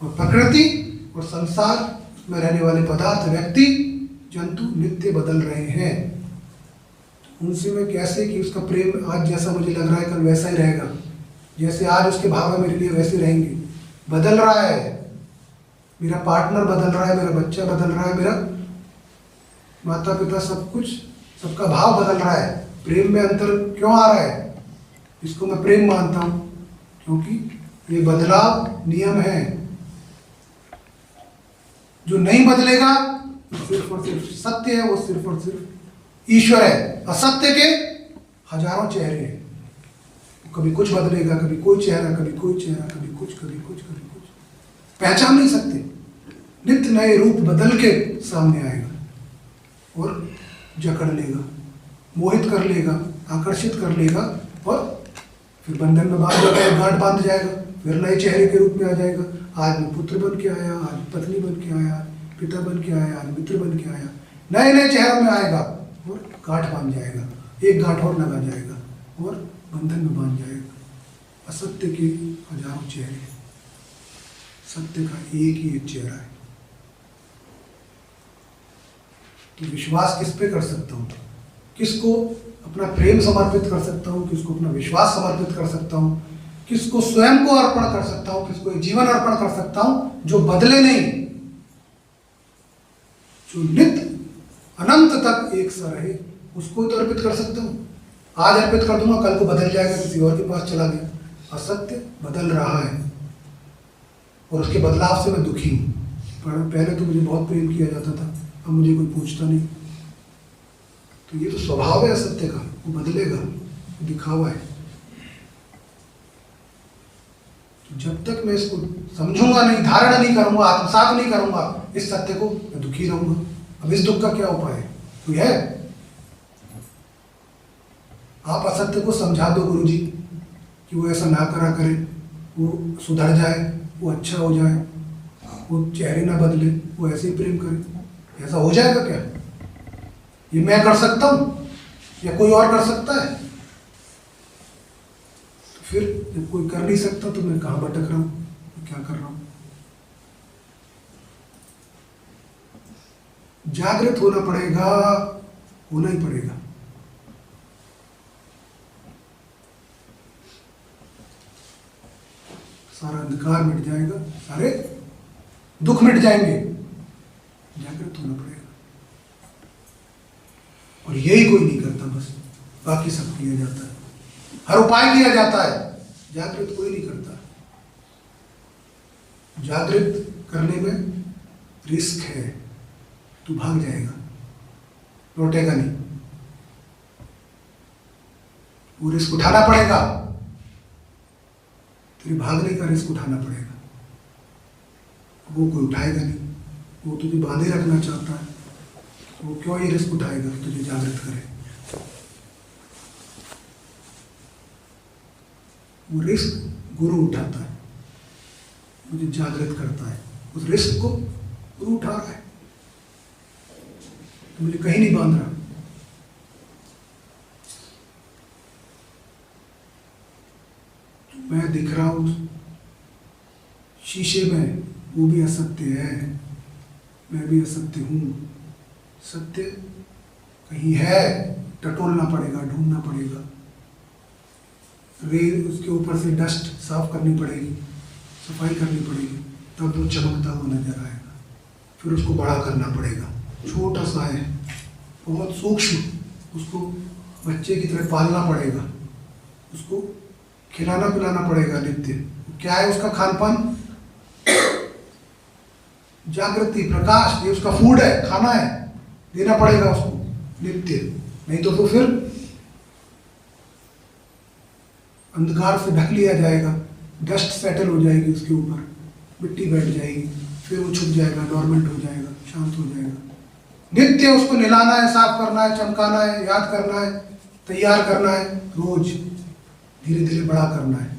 और प्रकृति और संसार, उसमें रहने वाले पदार्थ, व्यक्ति, जंतु नित्य बदल रहे हैं। तो उनसे मैं कैसे कि उसका प्रेम आज जैसा मुझे लग रहा है कल वैसा ही रहेगा, जैसे आज उसके भाव है मेरे लिए वैसे रहेंगे। बदल रहा है, मेरा पार्टनर बदल रहा है, मेरा बच्चा बदल रहा है, मेरा माता पिता, सब कुछ, सबका भाव बदल रहा है। प्रेम में अंतर क्यों आ रहा है? इसको मैं प्रेम मानता हूं, क्योंकि ये बदलाव नियम है। जो नहीं बदलेगा सिर्फ और सिर्फ सत्य है, वो सिर्फ और सिर्फ ईश्वर है। असत्य के हजारों चेहरे हैं, कभी कुछ बदलेगा, कभी कोई चेहरा, कभी कोई चेहरा, कभी कुछ, कभी कुछ, कभी कुछ, पहचान नहीं सकते। नित्य नए रूप बदल के सामने आएगा और जकड़ लेगा, मोहित कर लेगा, आकर्षित कर लेगा, और फिर बंधन में बांध जाएगा, गांठ बांध जाएगा, फिर नए चेहरे के रूप में आ जाएगा। आज मैं पुत्र बन के आया, आज पत्नी बन के आया, पिता बन के आया, आज मित्र बन के आया, नए नए चेहरों में आएगा और गांठ बांध जाएगा, एक गांठ और लगा जाएगा और बंधन में बांध जाएगा। असत्य के हजारों चेहरे, सत्य का एक ही एक चेहरा है। तो विश्वास किस पे कर सकता हूँ? किसको अपना प्रेम समर्पित कर सकता हूँ? किसको अपना विश्वास समर्पित कर सकता हूँ? किसको स्वयं को अर्पण कर सकता हूँ? किसको जीवन अर्पण कर सकता हूँ जो बदले नहीं, जो नित्य अनंत तक एक सा रहे, उसको तो अर्पित कर सकता हूँ। आज अर्पित कर दूंगा, कल को बदल जाएगा, किसी और के पास चला गया। असत्य बदल रहा है और उसके बदलाव से मैं दुखी हूँ। पहले तो मुझे बहुत प्रेम किया जाता था, अब मुझे कोई पूछता नहीं। तो ये तो स्वभाव है असत्य का, वो बदलेगा, वो दिखावा है। तो जब तक मैं इसको समझूंगा नहीं, धारण नहीं करूंगा, आत्मसात नहीं करूंगा इस सत्य को, मैं दुखी रहूंगा। अब इस दुख का क्या उपाय है? कोई है? आप असत्य को समझा दो गुरु जी कि वो ऐसा ना करा करे, वो सुधर जाए, वो अच्छा हो जाए, वो चेहरे ना बदले, वो ऐसे ही प्रेम करे। ऐसा हो जाएगा क्या? ये मैं कर सकता हूं या कोई और कर सकता है? तो फिर जब कोई कर नहीं सकता तो मैं कहां भटक रहा हूं, क्या कर रहा हूं? जागृत होना पड़ेगा, होना ही पड़ेगा। सारा अंधकार मिट जाएगा, सारे दुख मिट जाएंगे। जागृत होना पड़ेगा। और यही कोई नहीं करता, बस बाकी सब किया जाता है, हर उपाय किया जाता है, जागृत कोई नहीं करता। जागृत करने में रिस्क है, तू भाग जाएगा, लौटेगा नहीं। वो रिस्क उठाना पड़ेगा, तेरे भागने का रिस्क उठाना पड़ेगा। वो कोई उठाएगा नहीं, वो तुझे बांधे रखना चाहता है, वो क्यों ये रिस्क उठाएगा कि तुझे जागृत करे? वो रिस्क गुरु उठाता है, मुझे जागृत करता है। उस रिस्क को गुरु उठा रहा है, तो मुझे कहीं नहीं बांध रहा। मैं दिख रहा हूं शीशे में, वो भी असत्य है, मैं भी असत्य हूं। सत्य कहीं है, टटोलना पड़ेगा, ढूंढना पड़ेगा, उसके ऊपर से डस्ट साफ करनी पड़ेगी, सफाई करनी पड़ेगी, तब वो चमकता हुआ नजर आएगा। फिर उसको बड़ा करना पड़ेगा। छोटा सा है, बहुत सूक्ष्म, उसको बच्चे की तरह पालना पड़ेगा, उसको खिलाना पिलाना पड़ेगा नित्य। क्या है उसका खान पान? जागृति, प्रकाश, ये उसका फूड है, खाना है, देना पड़ेगा उसको नित्य। नहीं तो फिर अंधकार से ढक लिया जाएगा, डस्ट सेटल हो जाएगी उसके ऊपर, मिट्टी बैठ जाएगी, फिर वो छुप जाएगा, डोरमेंट हो जाएगा, शांत हो जाएगा। नित्य उसको नहलाना है, साफ करना है, चमकाना है, याद करना है, तैयार करना है, रोज धीरे धीरे बड़ा करना है।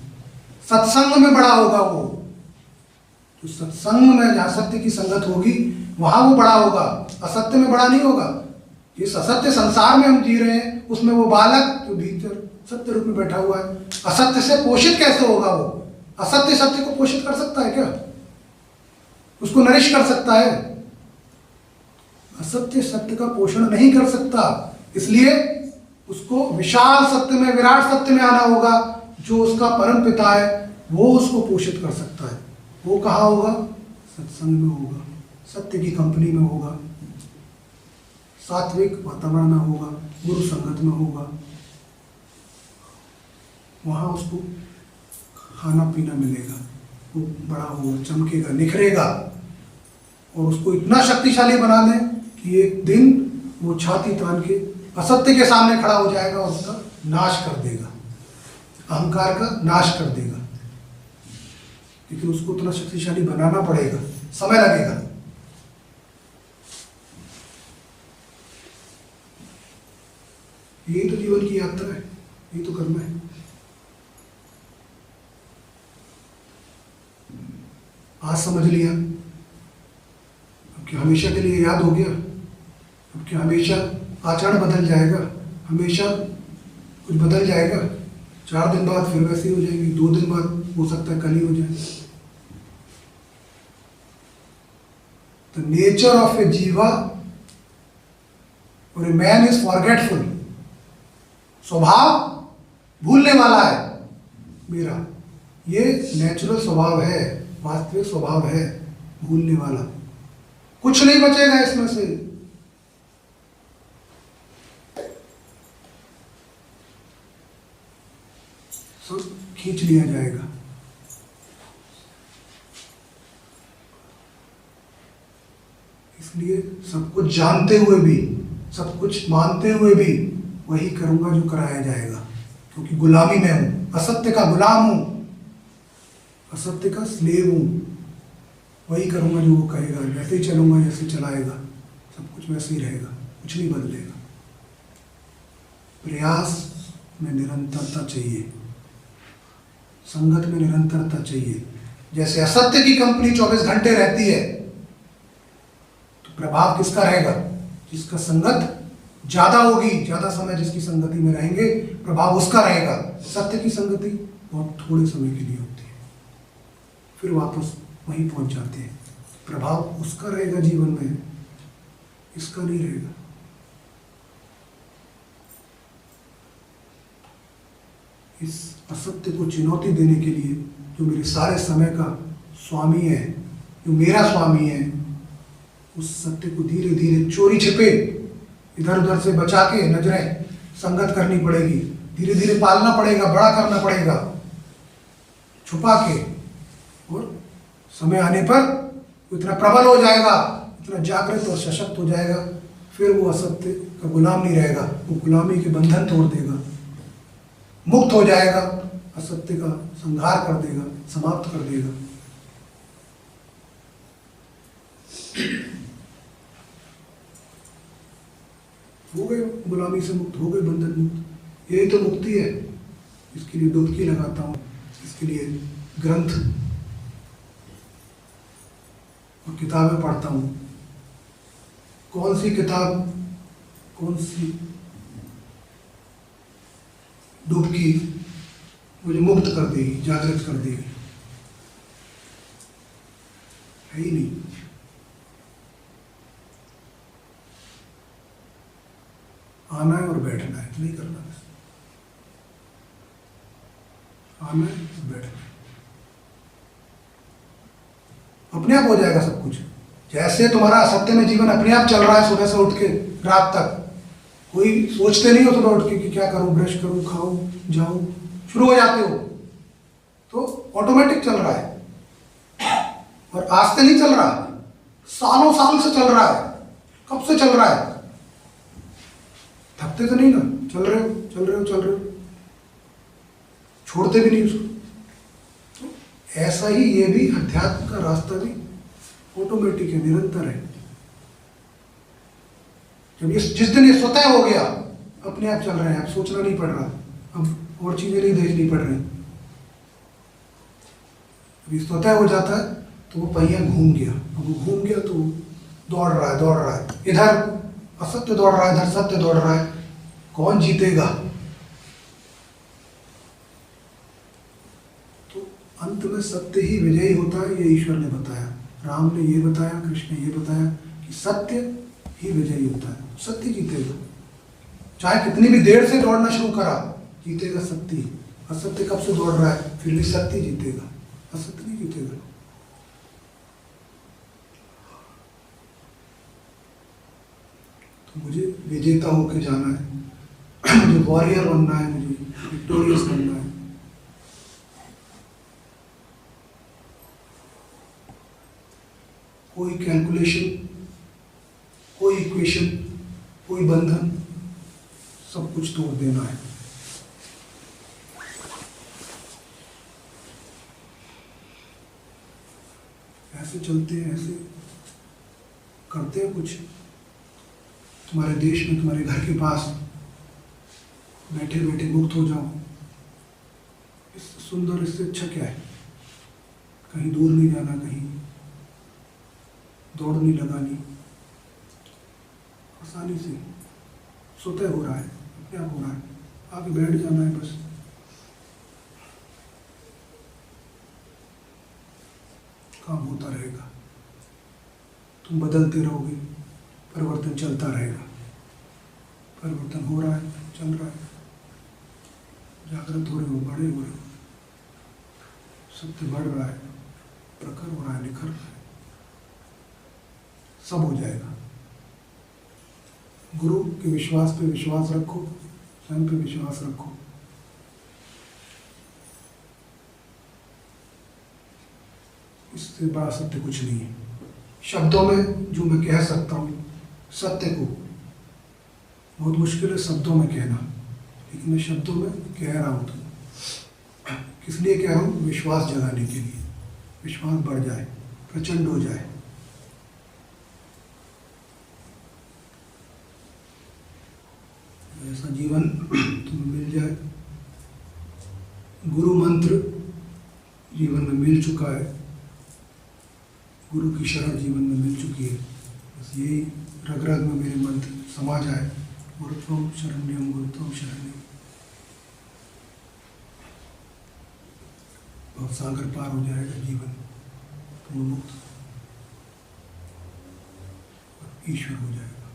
सत्संग में बड़ा होगा वो, तो सत्संग में जहाँ सत्य की संगत होगी वहां वो बड़ा होगा, असत्य में बड़ा नहीं होगा। इस असत्य संसार में हम जी रहे हैं, उसमें वो बालक जो भीतर सत्य रूप में बैठा हुआ है, असत्य से पोषित कैसे होगा? वो असत्य सत्य को पोषित कर सकता है क्या? उसको नरिश कर सकता है? असत्य सत्य का पोषण नहीं कर सकता। इसलिए उसको विशाल सत्य में, विराट सत्य में आना होगा। जो उसका परम पिता है वो उसको पोषित कर सकता है। वो कहाँ होगा? सत्संग में होगा, सत्य की कंपनी में होगा, सात्विक वातावरण में होगा, गुरु संगत में होगा। वहाँ उसको खाना पीना मिलेगा, वो बड़ा होगा, चमकेगा, निखरेगा, और उसको इतना शक्तिशाली बना दें कि एक दिन वो छाती तान के असत्य के सामने खड़ा हो जाएगा और उसका नाश कर देगा, अहंकार का नाश कर देगा। लेकिन उसको उतना शक्तिशाली बनाना पड़ेगा, समय लगेगा। यही तो जीवन की यात्रा है, यही तो करना है। आज समझ लिया, अब क्या हमेशा के लिए याद हो गया? अब क्या हमेशा आचरण बदल जाएगा? हमेशा कुछ बदल जाएगा? 4 दिन बाद फिर वैसे ही हो जाएंगे, 2 दिन बाद हो सकता है कल ही हो जाए। The nature of a jiva or a man is forgetful. स्वभाव भूलने वाला है मेरा, ये नेचुरल स्वभाव है, वास्तविक स्वभाव है भूलने वाला। कुछ नहीं बचेगा इसमें से। सब खींच लिया जाएगा। इसलिए सब कुछ जानते हुए भी, सब कुछ मानते हुए भी वही करूंगा जो कराया जाएगा, क्योंकि गुलामी में हूं, असत्य का गुलाम हूं, असत्य का स्लेव हूं। वही करूंगा जो वो कहेगा, वैसे ही चलूंगा जैसे चलाएगा, सब कुछ वैसे ही रहेगा, कुछ नहीं बदलेगा। प्रयास में निरंतरता चाहिए, संगत में निरंतरता चाहिए। जैसे असत्य की कंपनी 24 घंटे रहती है, तो प्रभाव किसका रहेगा? जिसका संगत ज्यादा होगी, ज्यादा समय जिसकी संगति में रहेंगे, प्रभाव उसका रहेगा। सत्य की संगति बहुत थोड़े समय के लिए होती है, फिर वापस वहीं पहुंच जाते हैं। प्रभाव उसका रहेगा जीवन में, इसका नहीं रहेगा। इस असत्य को चुनौती देने के लिए जो मेरे सारे समय का स्वामी है, जो मेरा स्वामी है, उस सत्य को धीरे धीरे चोरी छिपे इधर उधर से बचा के नजरें संगत करनी पड़ेगी, धीरे धीरे पालना पड़ेगा, बड़ा करना पड़ेगा, छुपा के। और समय आने पर इतना प्रबल हो जाएगा, इतना जागृत और सशक्त हो जाएगा, फिर वो असत्य का गुलाम नहीं रहेगा, वो गुलामी के बंधन तोड़ देगा, मुक्त हो जाएगा, असत्य का संहार कर देगा, समाप्त कर देगा। हो गए गुलामी से मुक्त, हो गए बंधन मुक्त। यही तो मुक्ति है। इसके लिए डुबकी लगाता हूँ, इसके लिए ग्रंथ और किताबें पढ़ता हूँ। कौन सी किताब, कौन सी डुबकी मुझे मुक्त कर देगी, जागृत कर देगी? है ही नहीं। आना है और बैठना है, नहीं करना बस। आना है और बैठना है, अपने आप हो जाएगा सब कुछ। जैसे तुम्हारा असत्य में जीवन अपने आप चल रहा है सुबह से उठ के रात तक, कोई सोचते नहीं हो सुबह उठ के कि क्या करूं, ब्रश करूं, खाऊं, जाऊं, शुरू हो जाते हो, तो ऑटोमेटिक चल रहा है। और आज से नहीं चल रहा, सालों साल से चल रहा है। कब से चल रहा है? थकते तो नहीं ना, चल रहे हो, चल रहे हो, चल रहे हो, छोड़ते भी नहीं उसको। तो ऐसा ही ये भी अध्यात्म का रास्ता भी ऑटोमेटिक है, निरंतर है। जब ये जिस दिन ये स्वतः हो गया, अपने आप चल रहे हैं, अब सोचना नहीं पड़ रहा, अब और चीजें नहीं देखनी पड़ रही। जब ये स्वतः हो जाता है तो वो पहिया घूम गया, अब वो घूम गया तो दौड़ रहा है, दौड़ रहा है, इधर असत्य दौड़ रहा है, इधर सत्य दौड़ रहा है। कौन जीतेगा? तो अंत में सत्य ही विजयी होता है, ये ईश्वर ने बताया, राम ने ये बताया, कृष्ण ने ये बताया कि सत्य ही विजयी होता है, सत्य जीतेगा। चाहे कितनी भी देर से दौड़ना शुरू करा, जीतेगा सत्य ही। असत्य कब से दौड़ रहा है, फिर भी सत्य जीतेगा, असत्य नहीं जीतेगा। तो मुझे विजेता होके जाना है, मुझे वॉरियर बनना है, मुझे विक्टोरियस बनना है। कोई कैलकुलेशन, कोई इक्वेशन, कोई बंधन, सब कुछ तोड़ देना है। ऐसे चलते हैं, ऐसे करते हैं कुछ। तुम्हारे देश में, तुम्हारे घर के पास बैठे बैठे मुक्त हो जाओ, इससे सुंदर, इससे अच्छा क्या है? कहीं दूर नहीं जाना, कहीं दौड़ नहीं लगानी, आसानी से स्वतः हो रहा है, अपने आप हो रहा है, आगे बैठ जाना है बस। काम होता रहेगा, तुम बदलते रहोगे, परिवर्तन चलता रहेगा। परिवर्तन हो रहा है, चल रहा है, जागृत हो रहे हो, बड़े हो रहे हो, सत्य बढ़ रहा है, प्रखर हो रहा है, निखर रहा है, सब हो जाएगा। गुरु के विश्वास पे विश्वास रखो, स्वयं पे विश्वास रखो। इससे बड़ा सत्य कुछ नहीं है। शब्दों में जो मैं कह सकता हूँ सत्य को, बहुत मुश्किल है शब्दों में कहना, लेकिन मैं शब्दों में कह रहा हूँ। तो किस लिए कह रहा हूँ? विश्वास जगाने के लिए, विश्वास बढ़ जाए, प्रचंड हो जाए। ऐसा जीवन तुम्हें मिल जाए। गुरु मंत्र जीवन में मिल चुका है, गुरु की शरण जीवन में मिल चुकी है। बस यही रग रग में मेरे मंत्र समा जाए। गुरुत्वम शरण्यम गुरुत्वम शरण्यम। बहुत सागर पार हो जाएगा जीवन, पूर्ण मुक्त ईश्वर हो जाएगा।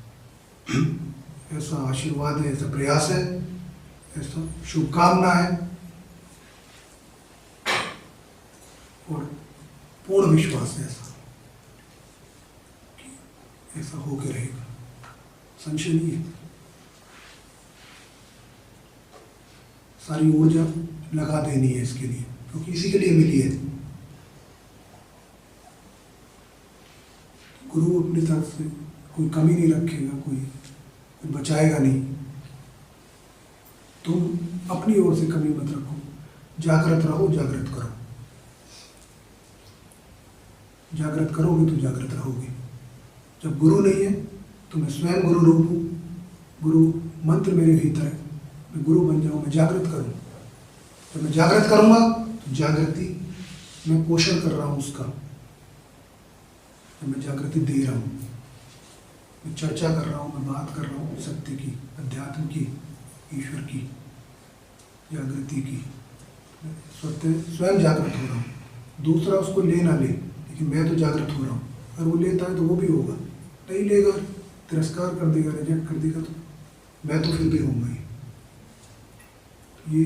ऐसा आशीर्वाद है, ऐसा प्रयास है, ऐसा शुभकामना है और पूर्ण विश्वास है ऐसा कि ऐसा होकर रहेगा। संशय नहीं है। सारी ऊर्जा लगा देनी है इसके लिए, क्योंकि इसी के लिए मिली है। गुरु अपनी तरफ से कोई कमी नहीं रखेगा, कोई बचाएगा नहीं। तुम अपनी ओर से कमी मत रखो, जागृत रहो, जागृत करो। जागृत करोगे तो जागृत रहोगे। जब गुरु नहीं है तो मैं स्वयं गुरु रूप हूँ, गुरु मंत्र मेरे भीतर है, मैं गुरु बन जाऊँ, मैं जागृत करूँ। जब मैं जागृत करूँगा तो जागृति मैं पोषण कर रहा हूँ उसका, मैं जागृति दे रहा हूँ, मैं चर्चा कर रहा हूँ, मैं बात कर रहा हूँ सत्य की, अध्यात्म की, ईश्वर की, जागृति की। स्वयं जागृत हो रहा हूँ, दूसरा उसको ले ना ले, लेकिन मैं तो जागृत हो रहा हूँ। अगर वो लेता है तो वो भी होगा, नहीं लेगा, तिरस्कार कर देगा, रिजेक्ट कर देगा, तो मैं तो फिर भी होऊंगा ही। ये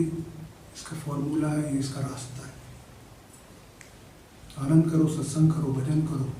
इसका फॉर्मूला है, ये इसका रास्ता है। आनंद करो, सत्संग करो, भजन करो,